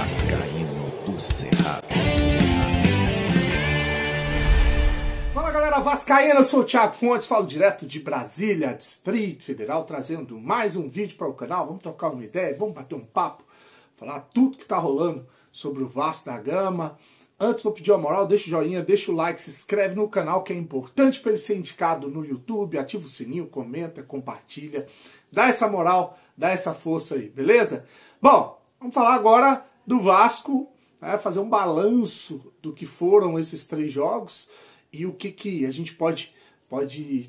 Vascaíno do Cerrado. Fala galera vascaína, eu sou o Thiago Fontes, falo direto de Brasília, Distrito Federal, trazendo mais um vídeo para o canal. Vamos trocar uma ideia, vamos bater um papo, falar tudo que tá rolando sobre o Vasco da Gama. Antes, vou pedir uma moral, deixa o joinha, deixa o like, se inscreve no canal, que é importante para ele ser indicado no YouTube, ativa o sininho, comenta, compartilha, dá essa moral, dá essa força aí, beleza? Bom, vamos falar agora do Vasco, né, fazer um balanço do que foram esses 3 jogos e o que a gente pode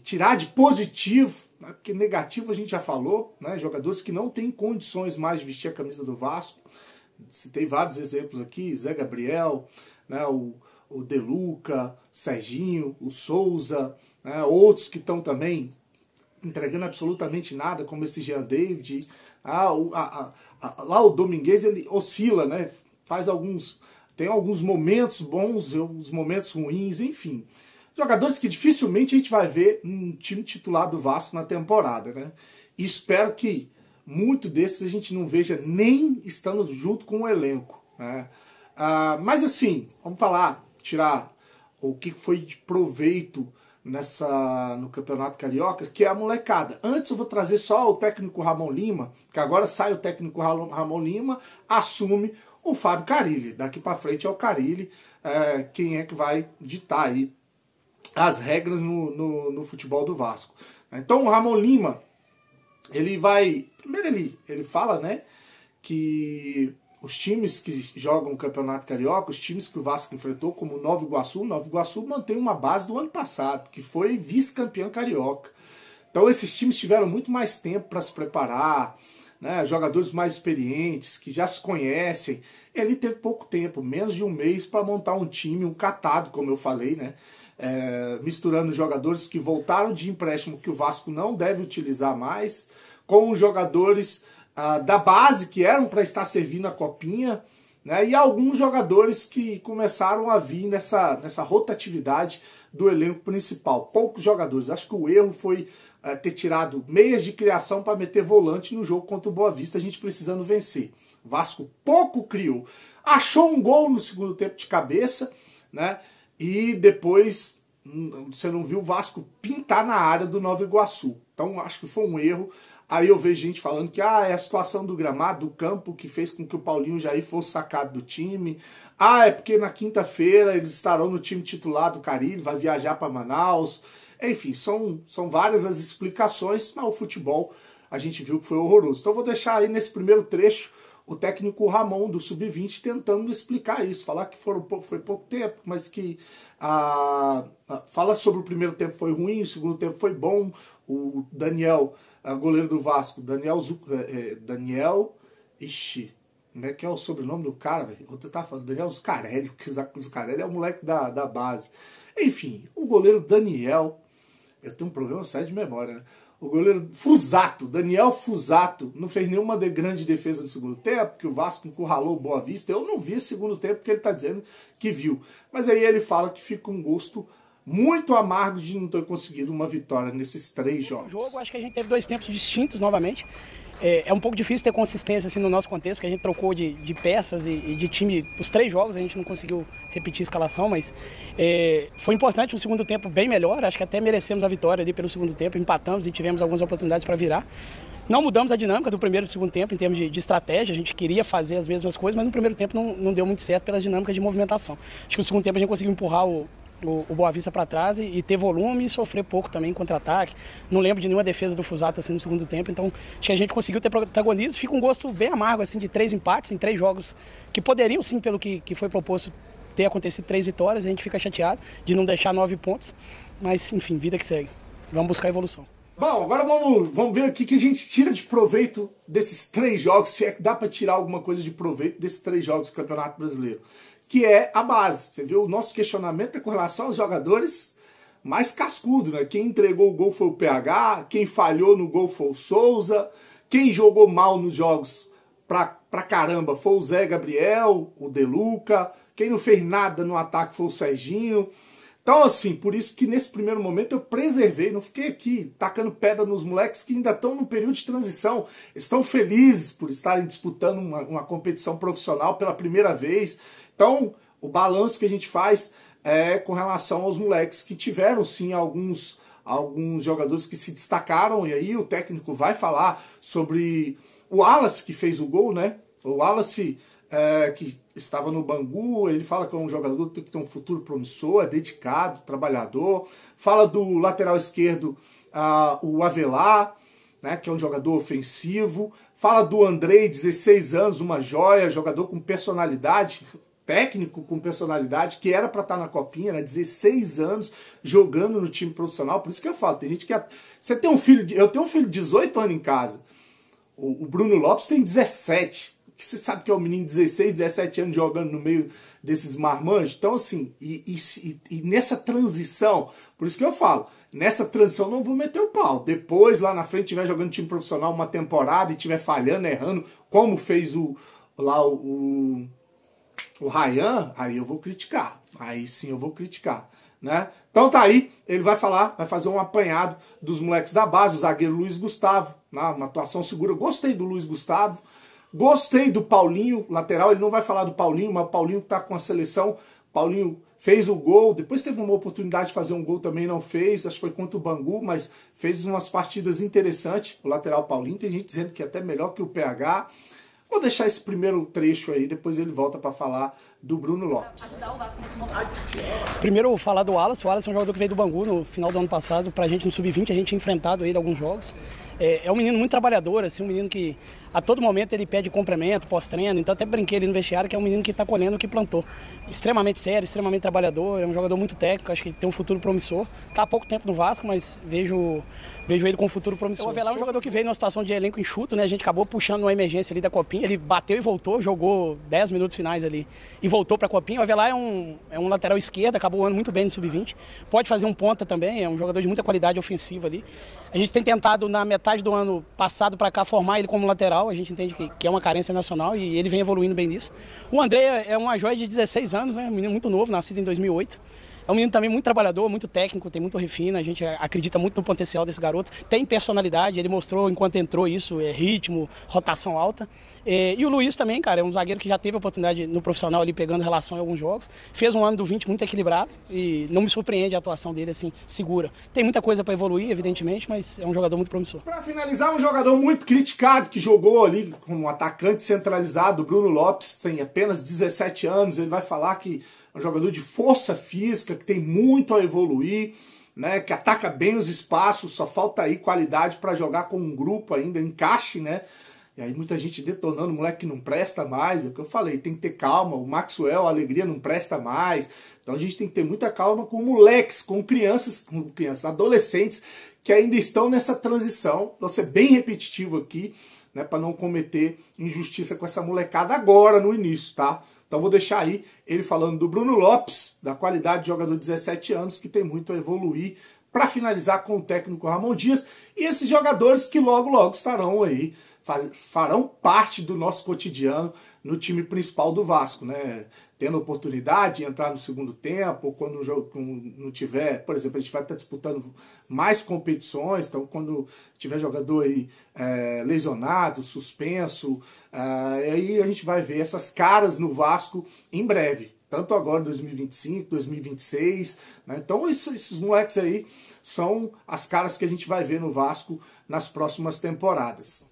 tirar de positivo, né, porque negativo a gente já falou, né, jogadores que não têm condições mais de vestir a camisa do Vasco. Citei vários exemplos aqui, Zé Gabriel, né, o De Luca, Serginho, o Souza, né, outros que estão também entregando absolutamente nada, como esse Jean David. Lá o Domingues, ele oscila, né, tem alguns momentos bons, alguns momentos ruins, enfim. Jogadores que dificilmente a gente vai ver no time titular do Vasco na temporada, né? E espero que muito desses a gente não veja nem estando junto com o elenco, né? Mas assim, vamos tirar o que foi de proveito no Campeonato Carioca, que é a molecada. Antes eu vou trazer só o técnico Ramon Lima, que agora sai o técnico Ramon Lima, assume o Fábio Carille. Daqui para frente é o Carille, quem é que vai ditar aí as regras no futebol do Vasco. Então o Ramon Lima, primeiro ele fala, né, que os times que jogam o Campeonato Carioca, os times que o Vasco enfrentou, como o Nova Iguaçu mantém uma base do ano passado, que foi vice-campeão carioca. Então esses times tiveram muito mais tempo para se preparar, né, jogadores mais experientes, que já se conhecem. Ele teve pouco tempo, menos de um mês, para montar um time, um catado, como eu falei, né, misturando jogadores que voltaram de empréstimo que o Vasco não deve utilizar mais, com os jogadores da base que eram para estar servindo a copinha, né, e alguns jogadores que começaram a vir nessa rotatividade do elenco principal. Poucos jogadores. Acho que o erro foi ter tirado meias de criação para meter volante no jogo contra o Boa Vista, a gente precisando vencer. O Vasco pouco criou. Achou um gol no segundo tempo de cabeça, né, e depois você não viu o Vasco pintar na área do Nova Iguaçu. Então acho que foi um erro. Aí eu vejo gente falando que é a situação do gramado, do campo, que fez com que o Paulinho Jair fosse sacado do time. É porque na quinta-feira eles estarão no time titular do Carille, vai viajar para Manaus. Enfim, são várias as explicações, mas o futebol a gente viu que foi horroroso. Então eu vou deixar aí nesse primeiro trecho o técnico Ramon do Sub-20 tentando explicar isso, falar que foi pouco tempo, mas que fala sobre o primeiro tempo foi ruim, o segundo tempo foi bom. O Daniel, goleiro do Vasco, como é que é o sobrenome do cara, velho? Eu tava falando, Daniel Zucarelli, porque o Zucarelli é o moleque da base. Enfim, o goleiro Daniel, eu tenho um problema sério de memória, né? O goleiro Daniel Fusato, não fez nenhuma grande defesa no segundo tempo, que o Vasco encurralou o Boa Vista. Eu não vi esse segundo tempo, porque ele tá dizendo que viu. Mas aí ele fala que fica um gosto muito amargo de não ter conseguido uma vitória nesses 3 jogos. No jogo, acho que a gente teve 2 tempos distintos novamente. É um pouco difícil ter consistência assim, no nosso contexto, porque a gente trocou de peças e de time. Os 3 jogos a gente não conseguiu repetir a escalação, mas foi importante um segundo tempo bem melhor. Acho que até merecemos a vitória ali pelo segundo tempo, empatamos e tivemos algumas oportunidades para virar. Não mudamos a dinâmica do primeiro e do segundo tempo em termos de estratégia, a gente queria fazer as mesmas coisas, mas no primeiro tempo não deu muito certo pelas dinâmicas de movimentação. Acho que no segundo tempo a gente conseguiu empurrar o Boa Vista para trás e ter volume e sofrer pouco também em contra-ataque. Não lembro de nenhuma defesa do Fusato assim no segundo tempo, então acho que a gente conseguiu ter protagonismo. Fica um gosto bem amargo assim de 3 empates em 3 jogos que poderiam sim, pelo que foi proposto, ter acontecido 3 vitórias. A gente fica chateado de não deixar 9 pontos, mas enfim, vida que segue. Vamos buscar evolução. Bom, agora vamos ver o que a gente tira de proveito desses 3 jogos, se é que dá para tirar alguma coisa de proveito desses 3 jogos do Campeonato Brasileiro, que é a base. Você viu, o nosso questionamento é com relação aos jogadores mais cascudos, né? Quem entregou o gol foi o PH, quem falhou no gol foi o Souza, quem jogou mal nos jogos pra caramba foi o Zé Gabriel, o De Luca, quem não fez nada no ataque foi o Serginho. Então, assim, por isso que nesse primeiro momento eu preservei, não fiquei aqui tacando pedra nos moleques que ainda estão num período de transição. Estão felizes por estarem disputando uma competição profissional pela primeira vez. Então, o balanço que a gente faz é com relação aos moleques que tiveram, sim, alguns jogadores que se destacaram. E aí o técnico vai falar sobre o Wallace, que fez o gol, né? O Wallace, que estava no Bangu, ele fala que é um jogador que tem um futuro promissor, é dedicado, trabalhador. Fala do lateral esquerdo, o Avelar, né, que é um jogador ofensivo. Fala do Andrei, 16 anos, uma joia, jogador com personalidade, técnico com personalidade, que era para estar na Copinha, né, 16 anos, jogando no time profissional. Por isso que eu falo, tem gente que... Você tem um filho, eu tenho um filho de 18 anos em casa. O Bruno Lopes tem 17. Que você sabe que é um menino de 16, 17 anos jogando no meio desses marmanjos. Então, assim, e nessa transição, por isso que eu falo, nessa transição não vou meter o pau. Depois, lá na frente, tiver jogando time profissional uma temporada e tiver falhando, errando, como fez o Ryan, aí eu vou criticar. Aí sim eu vou criticar, né? Então tá aí, ele vai falar, vai fazer um apanhado dos moleques da base, o zagueiro Luiz Gustavo, né? Uma atuação segura. Eu gostei do Luiz Gustavo. Gostei do Paulinho, lateral. Ele não vai falar do Paulinho, mas o Paulinho tá com a seleção. Paulinho fez o gol, depois teve uma oportunidade de fazer um gol, também não fez. Acho que foi contra o Bangu, mas fez umas partidas interessantes. O lateral Paulinho, tem gente dizendo que é até melhor que o PH. Vou deixar esse primeiro trecho aí, depois ele volta para falar do Bruno Lopes. Primeiro, eu vou falar do Wallace. O Wallace é um jogador que veio do Bangu no final do ano passado. Pra gente no Sub-20, a gente tinha enfrentado ele em alguns jogos. É um menino muito trabalhador, assim, um menino que a todo momento ele pede complemento, pós-treino. Então até brinquei ali no vestiário que é um menino que está colhendo o que plantou. Extremamente sério, extremamente trabalhador, é um jogador muito técnico, acho que tem um futuro promissor. Está há pouco tempo no Vasco, mas vejo ele com um futuro promissor. O Avelar é um jogador que veio numa situação de elenco enxuto, né? A gente acabou puxando uma emergência ali da Copinha, ele bateu e voltou, jogou 10 minutos finais ali e voltou para a Copinha. O Avelar é um lateral esquerdo, acabou andando muito bem no Sub-20. Pode fazer um ponta também, é um jogador de muita qualidade ofensiva ali. A gente tem tentado, na metade do ano passado para cá, formar ele como lateral. A gente entende que é uma carência nacional e ele vem evoluindo bem nisso. O André é uma joia de 16 anos, né? Um menino muito novo, nascido em 2008. É um menino também muito trabalhador, muito técnico, tem muito refino. A gente acredita muito no potencial desse garoto. Tem personalidade, ele mostrou enquanto entrou isso, ritmo, rotação alta. E o Luiz também, cara, é um zagueiro que já teve a oportunidade no profissional ali pegando relação em alguns jogos. Fez um ano do 20 muito equilibrado e não me surpreende a atuação dele assim, segura. Tem muita coisa para evoluir, evidentemente, mas é um jogador muito promissor. Para finalizar, um jogador muito criticado que jogou ali como atacante centralizado, o Bruno Lopes, tem apenas 17 anos. Ele vai falar que é um jogador de força física, que tem muito a evoluir, né, que ataca bem os espaços, só falta aí qualidade para jogar com um grupo ainda, encaixe, né? E aí muita gente detonando, o moleque que não presta mais, é o que eu falei, tem que ter calma, o Maxwell, a Alegria não presta mais, então a gente tem que ter muita calma com moleques, com crianças, adolescentes, que ainda estão nessa transição. Vou ser bem repetitivo aqui, né, para não cometer injustiça com essa molecada agora, no início, tá? Então vou deixar aí ele falando do Bruno Lopes, da qualidade de jogador de 17 anos, que tem muito a evoluir, para finalizar com o técnico Ramon Dias, e esses jogadores que logo, logo estarão aí, farão parte do nosso cotidiano no time principal do Vasco, né? Tendo oportunidade de entrar no segundo tempo, ou quando o jogo não tiver, por exemplo, a gente vai estar disputando mais competições, então quando tiver jogador aí lesionado, suspenso, aí a gente vai ver essas caras no Vasco em breve, tanto agora 2025, 2026, né? Então esses moleques aí são as caras que a gente vai ver no Vasco nas próximas temporadas.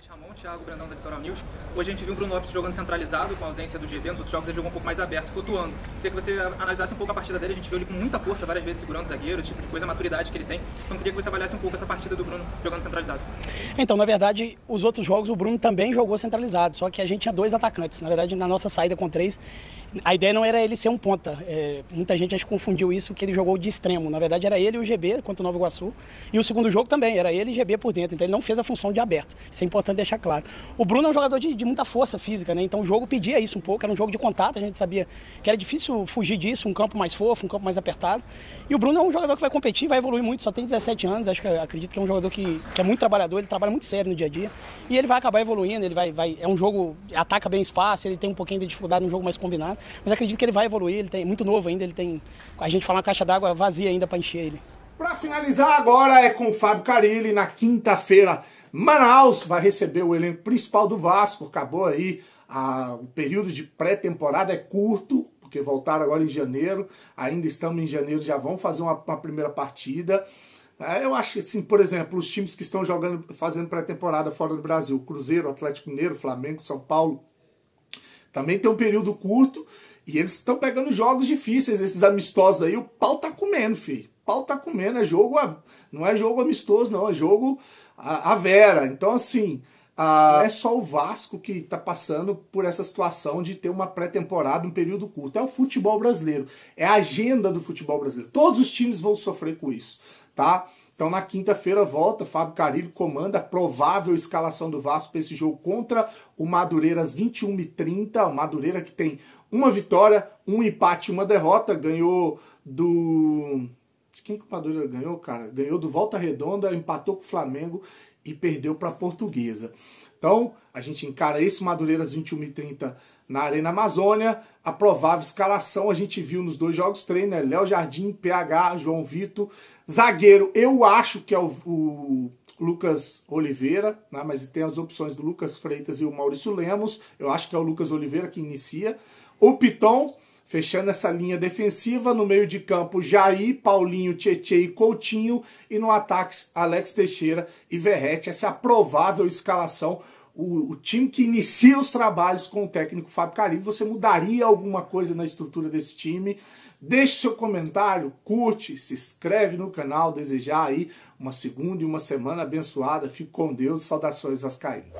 Ramon, Thiago, Brandão da Litoral News. Hoje a gente viu o Bruno Lopes jogando centralizado, com a ausência do GB, nos outros jogos ele jogou um pouco mais aberto, flutuando. Queria que você analisasse um pouco a partida dele, a gente viu ele com muita força, várias vezes segurando zagueiro, esse tipo de coisa, a maturidade que ele tem. Então queria que você avaliasse um pouco essa partida do Bruno jogando centralizado. Então, na verdade, os outros jogos o Bruno também jogou centralizado, só que a gente tinha 2 atacantes. Na verdade, na nossa saída com 3, a ideia não era ele ser um ponta. Muita gente acho que confundiu isso, que ele jogou de extremo. Na verdade, era ele e o GB contra o Nova Iguaçu. E o segundo jogo também, era ele e o GB por dentro. Então ele não fez a função de aberto. Isso é importante importante deixar claro. O Bruno é um jogador de muita força física, né? Então o jogo pedia isso um pouco, era um jogo de contato, a gente sabia que era difícil fugir disso, um campo mais fofo, um campo mais apertado. E o Bruno é um jogador que vai competir, vai evoluir muito, só tem 17 anos, acredito que é um jogador que é muito trabalhador, ele trabalha muito sério no dia a dia. E ele vai acabar evoluindo, é um jogo, ataca bem espaço, ele tem um pouquinho de dificuldade num jogo mais combinado, mas acredito que ele vai evoluir, ele tem muito novo ainda, a gente fala uma caixa d'água vazia ainda para encher ele. Para finalizar agora é com o Fábio Carille, na quinta-feira, Manaus vai receber o elenco principal do Vasco, acabou aí, o período de pré-temporada é curto, porque voltaram agora em janeiro, ainda estamos em janeiro, já vão fazer uma primeira partida. Eu acho que, assim, por exemplo, os times que estão fazendo pré-temporada fora do Brasil, Cruzeiro, Atlético Mineiro, Flamengo, São Paulo, também tem um período curto e eles estão pegando jogos difíceis, esses amistosos aí, o pau tá comendo, filho. O pau tá comendo, não é jogo amistoso, não, é jogo a vera. Então, assim, não é só o Vasco que está passando por essa situação de ter uma pré-temporada, um período curto. É o futebol brasileiro, é a agenda do futebol brasileiro. Todos os times vão sofrer com isso, tá? Então na quinta-feira volta, Fábio Carille comanda a provável escalação do Vasco para esse jogo contra o Madureira às 21h30. O Madureira que tem uma vitória, um empate e uma derrota. Ganhou do... Quem que o Madureira ganhou, cara? Ganhou do Volta Redonda, empatou com o Flamengo e perdeu para a Portuguesa. Então a gente encara esse Madureira às 21h30 na Arena Amazônia. A provável escalação a gente viu nos dois jogos treino, né? Léo Jardim, PH, João Vitor. Zagueiro, eu acho que é o Lucas Oliveira, né? Mas tem as opções do Lucas Freitas e o Maurício Lemos. Eu acho que é o Lucas Oliveira que inicia. O Piton, fechando essa linha defensiva. No meio de campo, Jair, Paulinho, Tietê e Coutinho. E no ataque, Alex Teixeira e Verratti. Essa é a provável escalação. O time que inicia os trabalhos com o técnico Fábio Carille. Você mudaria alguma coisa na estrutura desse time? Deixe seu comentário, curte, se inscreve no canal. Desejar aí uma segunda e uma semana abençoada. Fique com Deus. Saudações vascaínas.